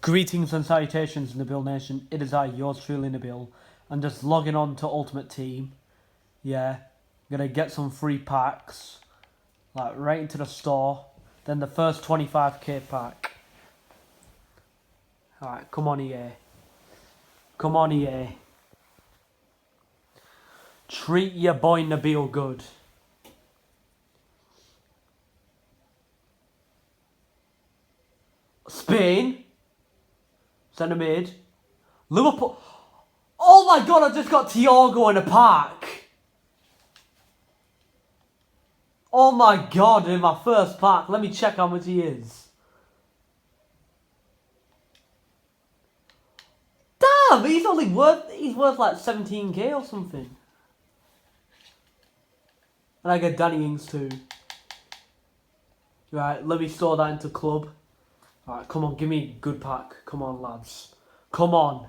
Greetings and salutations, Nabil Nation. It is I, yours truly, Nabil. I'm just logging on to Ultimate Team. Yeah, gonna get some free packs, like right into the store. Then the first 25k pack. Alright, come on EA. Come on EA. Treat your boy Nabil good. Spain. Centre mid. Liverpool. Oh my god, I just got Thiago in a pack. Oh my god, in my first pack. Let me check how much he is. Damn, he's worth like 17k or something. And I get Danny Ings too. Right, let me store that into club. Alright, come on, give me a good pack. Come on, lads. Come on.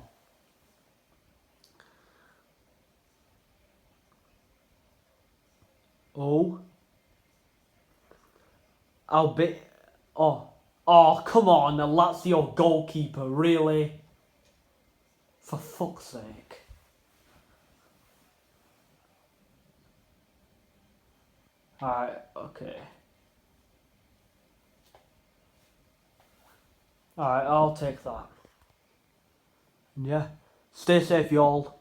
Oh. I'll be... Oh. Oh, come on. The Lazio goalkeeper, really? For fuck's sake. Alright, okay. Alright, I'll take that. Yeah. Stay safe, y'all.